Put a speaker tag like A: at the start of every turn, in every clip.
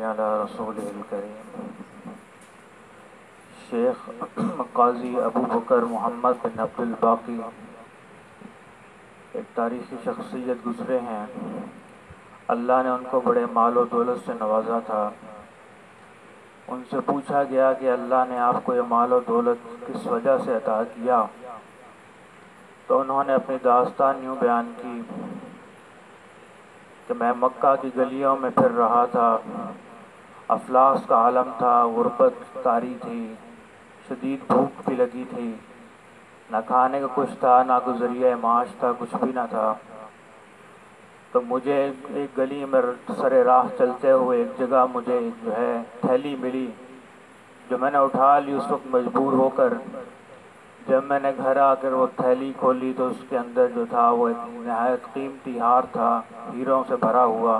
A: علی رسول الکریم۔ شیخ قاضی ابو بکر محمد بن عبد الباقی ایک تاریخی شخصیت گزرے ہیں۔ اللہ نے ان کو بڑے مال و دولت سے نوازا تھا۔ ان سے پوچھا گیا کہ اللہ نے آپ کو یہ مال و دولت کس وجہ سے عطا کیا، تو انہوں نے اپنی داستان یوں بیان کی کہ میں مکہ کی گلیوں میں پھر رہا تھا، افلاس کا عالم تھا، غربت طاری تھی، شدید بھوک بھی لگی تھی، نہ کھانے کا کچھ تھا، نہ کوئی ذریعہ معاش تھا، کچھ بھی نہ تھا۔ تو مجھے ایک گلی میں سر راہ چلتے ہوئے ایک جگہ مجھے جو ہے تھیلی ملی، جو میں نے اٹھا لی اس وقت مجبور ہو کر۔ جب میں نے گھر آ کر وہ تھیلی کھولی تو اس کے اندر جو تھا وہ ایک نہایت قیمتی ہار تھا، ہیروں سے بھرا ہوا۔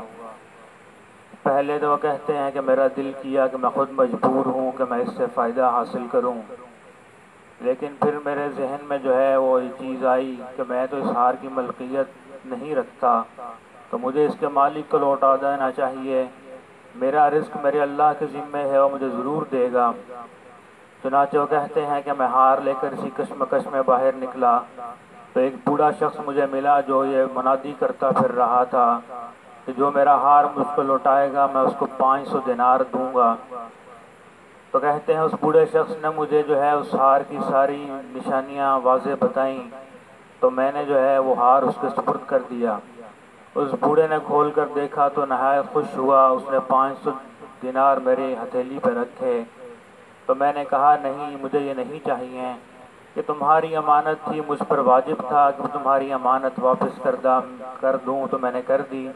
A: پہلے تو وہ کہتے ہیں کہ میرا دل کیا کہ میں خود مجبور ہوں کہ میں اس سے فائدہ حاصل کروں، لیکن پھر میرے ذہن میں جو ہے وہ چیز آئی کہ میں تو اس ہار کی ملکیت نہیں رکھتا، تو مجھے اس کے مالک کو لوٹا دینا چاہیے۔ میرا رزق میرے اللہ کے ذمے ہے، وہ مجھے ضرور دے گا۔ چنانچہ وہ کہتے ہیں کہ میں ہار لے کر اسی کشمکش میں باہر نکلا تو ایک بوڑھا شخص مجھے ملا جو یہ منادی کرتا پھر رہا تھا کہ جو میرا ہار مجھ کو لوٹائے گا میں اس کو 500 دینار دوں گا۔ تو کہتے ہیں اس بوڑھے شخص نے مجھے جو ہے اس ہار کی ساری نشانیاں واضح بتائیں، تو میں نے جو ہے وہ ہار اس کے سپرد کر دیا۔ اس بوڑھے نے کھول کر دیکھا تو نہایت خوش ہوا، اس نے 500 دینار میری ہتھیلی پہ رکھے۔ تو میں نے کہا نہیں، مجھے یہ نہیں چاہیے، کہ تمہاری امانت تھی، مجھ پر واجب تھا کہ تمہاری امانت واپس کر دوں، تو میں نے کر دی،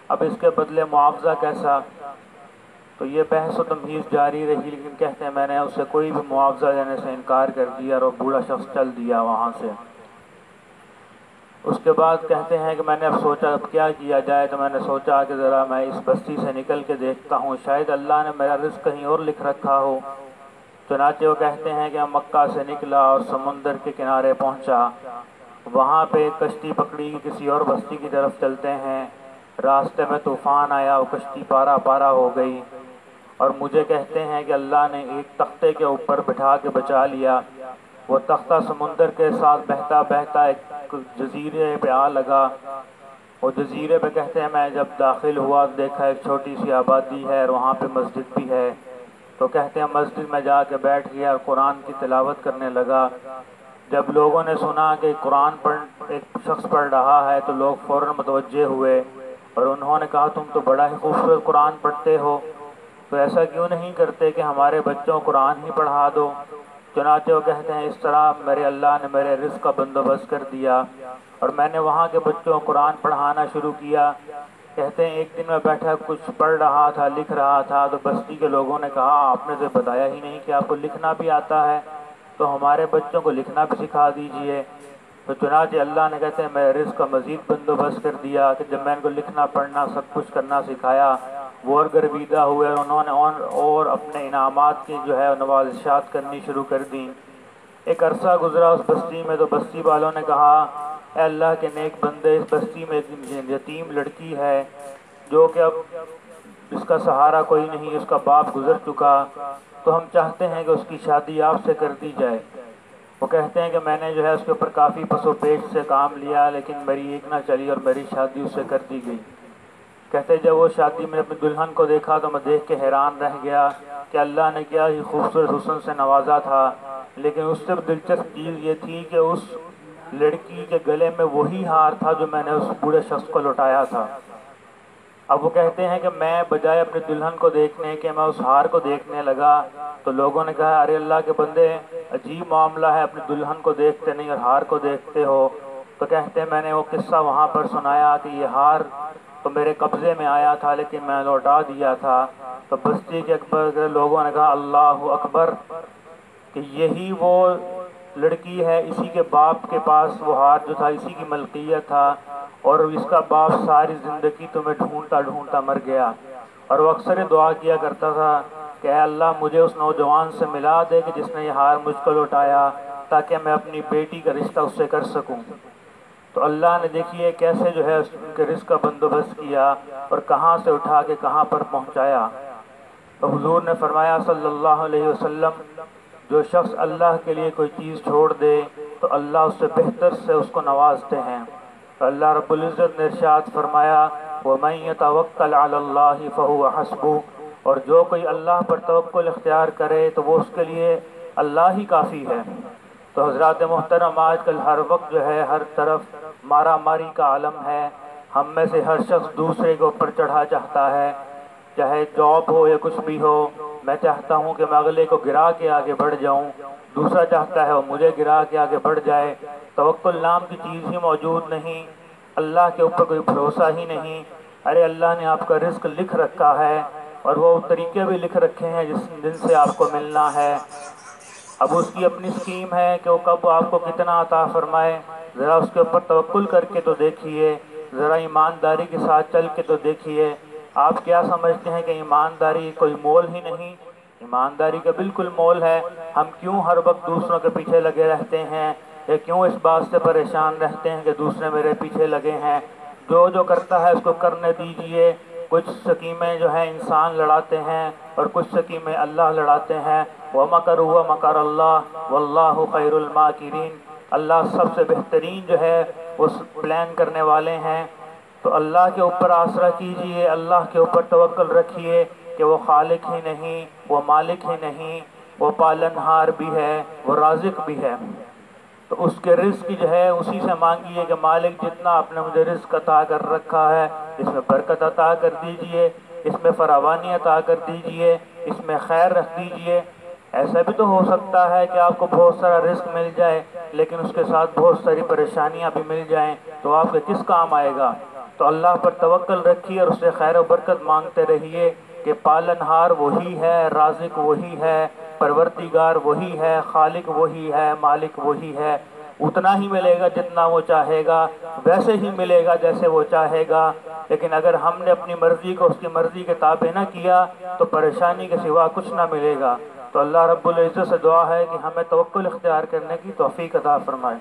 A: اب اس کے بدلے معاوضہ کیسا؟ تو یہ بحث و تمہیز جاری رہی، لیکن کہتے ہیں میں نے اسے کوئی بھی معاوضہ دینے سے انکار کر دیا اور وہ بوڑھا شخص چل دیا وہاں سے۔ اس کے بعد کہتے ہیں کہ میں نے اب سوچا اب کیا کیا جائے، تو میں نے سوچا کہ ذرا میں اس بستی سے نکل کے دیکھتا ہوں، شاید اللہ نے میرا رزق کہیں اور لکھ رکھا ہو۔ چنانچہ وہ کہتے ہیں کہ ہم مکہ سے نکلا اور سمندر کے کنارے پہنچا، وہاں پہ ایک کشتی پکڑی، کسی اور بستی کی طرف چلتے ہیں۔ راستے میں طوفان آیا، وہ کشتی پارا پارا ہو گئی، اور مجھے کہتے ہیں کہ اللہ نے ایک تختے کے اوپر بٹھا کے بچا لیا۔ وہ تختہ سمندر کے ساتھ بہتا بہتا ایک جزیرے پہ آ لگا۔ وہ جزیرے پہ کہتے ہیں میں جب داخل ہوا دیکھا ایک چھوٹی سی آبادی ہے اور وہاں پہ مسجد بھی ہے، تو کہتے ہیں مسجد میں جا کے بیٹھ گیا اور قرآن کی تلاوت کرنے لگا۔ جب لوگوں نے سنا کہ قرآن ایک شخص پڑھ رہا ہے تو لوگ فوراً متوجہ ہوئے اور انہوں نے کہا تم تو بڑا ہی خوبصورت قرآن پڑھتے ہو، تو ایسا کیوں نہیں کرتے کہ ہمارے بچوں کو قرآن ہی پڑھا دو؟ چنانچہ وہ کہتے ہیں اس طرح میرے اللہ نے میرے رزق کا بندوبست کر دیا اور میں نے وہاں کے بچوں کو قرآن پڑھانا شروع کیا۔ کہتے ہیں ایک دن میں بیٹھا کچھ پڑھ رہا تھا، لکھ رہا تھا، تو بستی کے لوگوں نے کہا آپ نے تو بتایا ہی نہیں کہ آپ کو لکھنا بھی آتا ہے، تو ہمارے بچوں کو لکھنا بھی سکھا دیجئے۔ تو چنانچہ اللہ نے کہتے ہیں میرے رزق کا مزید بندوبست کر دیا کہ جب میں ان کو لکھنا پڑھنا سب کچھ کرنا سکھایا، وہ اور گرویدہ ہوئے اور انہوں نے اور اپنے انعامات کی جو ہے نوازشات کرنی شروع کر دیں۔ ایک عرصہ گزرا اس بستی میں، تو بستی والوں نے کہا اے اللہ کے نیک بندے، اس بستی میں ایک یتیم لڑکی ہے جو کہ اب اس کا سہارا کوئی نہیں، اس کا باپ گزر چکا، تو ہم چاہتے ہیں کہ اس کی شادی آپ سے کر دی جائے۔ وہ کہتے ہیں کہ میں نے جو ہے اس کے اوپر کافی پس و پیش سے کام لیا، لیکن میری ایک نہ چلی اور میری شادی اس سے کر دی گئی۔ کہتے جب وہ شادی میں اپنی دلہن کو دیکھا تو میں دیکھ کے حیران رہ گیا کہ اللہ نے کیا ہی خوبصورت حسن سے نوازا تھا، لیکن اس سے دلچسپ چیز یہ تھی کہ اس لڑکی کے گلے میں وہی ہار تھا جو میں نے اس بوڑھے شخص کو لوٹایا تھا۔ اب وہ کہتے ہیں کہ میں بجائے اپنی دلہن کو دیکھنے کے میں اس ہار کو دیکھنے لگا، تو لوگوں نے کہا ارے اللہ کے بندے عجیب معاملہ ہے، اپنی دلہن کو دیکھتے نہیں اور ہار کو دیکھتے ہو۔ تو کہتے ہیں میں نے وہ قصہ وہاں پر سنایا کہ یہ ہار تو میرے قبضے میں آیا تھا لیکن میں لوٹا دیا تھا۔ تو بستی کے اکبر لوگوں نے کہا اللہ اکبر، کہ یہی وہ لڑکی ہے، اسی کے باپ کے پاس وہ ہار جو تھا اسی کی ملکیت تھا، اور اس کا باپ ساری زندگی تمہیں ڈھونڈتا ڈھونڈتا مر گیا، اور وہ اکثر دعا کیا کرتا تھا کہ اے اللہ مجھے اس نوجوان سے ملا دے کہ جس نے یہ ہار مجھ کو لوٹایا، تاکہ میں اپنی بیٹی کا رشتہ اس سے کر سکوں۔ تو اللہ نے دیکھیے کیسے جو ہے ان کے رزق کا بندوبست کیا اور کہاں سے اٹھا کے کہاں پر پہنچایا۔ تو حضور نے فرمایا صلی اللہ علیہ وسلم، جو شخص اللہ کے لیے کوئی چیز چھوڑ دے تو اللہ اس سے بہتر سے اس کو نوازتے ہیں۔ تو اللہ رب العزت نے ارشاد فرمایا وَمَن يَتَوَكَّلْ عَلَى اللَّهِ فَهُوَ حَسْبُهُ، اور جو کوئی اللہ پر توکل اختیار کرے تو وہ اس کے لیے اللہ ہی کافی ہے۔ تو حضرات محترم، آج کل ہر وقت جو ہے ہر طرف مارا ماری کا عالم ہے۔ ہم میں سے ہر شخص دوسرے کے اوپر چڑھا چاہتا ہے، چاہے جاب ہو یا کچھ بھی ہو۔ میں چاہتا ہوں کہ میں اگلے کو گرا کے آگے بڑھ جاؤں، دوسرا چاہتا ہے وہ مجھے گرا کے آگے بڑھ جائے۔ توکل نام کی چیز ہی موجود نہیں، اللہ کے اوپر کوئی بھروسہ ہی نہیں۔ ارے اللہ نے آپ کا رزق لکھ رکھا ہے اور وہ طریقے بھی لکھ رکھے ہیں جن سے آپ کو ملنا ہے۔ اب اس کی اپنی اسکیم ہے کہ وہ کب آپ کو کتنا عطا فرمائے۔ ذرا اس کے اوپر توکل کر کے تو دیکھیے، ذرا ایمانداری کے ساتھ چل کے تو دیکھیے۔ آپ کیا سمجھتے ہیں کہ ایمانداری کوئی مول ہی نہیں؟ ایمانداری کا بالکل مول ہے۔ ہم کیوں ہر وقت دوسروں کے پیچھے لگے رہتے ہیں، یا کیوں اس بات سے پریشان رہتے ہیں کہ دوسرے میرے پیچھے لگے ہیں؟ جو کرتا ہے اس کو کرنے دیجئے۔ کچھ سکیمیں جو ہیں انسان لڑاتے ہیں اور کچھ سکیمیں اللہ لڑاتے ہیں۔ وَمَكَرُوا وَمَكَرَ اللَّهُ وَاللَّهُ خَيْرُ الْمَاكِرِينَ، اللہ سب سے بہترین جو ہے وہ پلان کرنے والے ہیں۔ تو اللہ کے اوپر آسرا کیجئے، اللہ کے اوپر توکل رکھیے کہ وہ خالق ہی نہیں، وہ مالک ہی نہیں، وہ پالنہار بھی ہے، وہ رازق بھی ہے۔ تو اس کے رزق جو ہے اسی سے مانگیے کہ مالک جتنا آپ نے مجھے رزق عطا کر رکھا ہے اس میں برکت عطا کر دیجئے، اس میں فراوانی عطا کر دیجئے، اس میں خیر رکھ دیجئے۔ ایسا بھی تو ہو سکتا ہے کہ آپ کو بہت سارا رزق مل جائے لیکن اس کے ساتھ بہت ساری پریشانیاں بھی مل جائیں، تو آپ کے کس کام آئے گا؟ تو اللہ پر توکل رکھیے اور اس سے خیر و برکت مانگتے رہیے کہ پالنہار وہی ہے، رازق وہی ہے، پروردگار وہی ہے، خالق وہی ہے، مالک وہی ہے۔ اتنا ہی ملے گا جتنا وہ چاہے گا، ویسے ہی ملے گا جیسے وہ چاہے گا۔ لیکن اگر ہم نے اپنی مرضی کو اس کی مرضی کے تابع نہ کیا تو پریشانی کے سوا کچھ نہ ملے گا۔ تو اللہ رب العزت سے دعا ہے کہ ہمیں توکل اختیار کرنے کی توفیق عطا فرمائے۔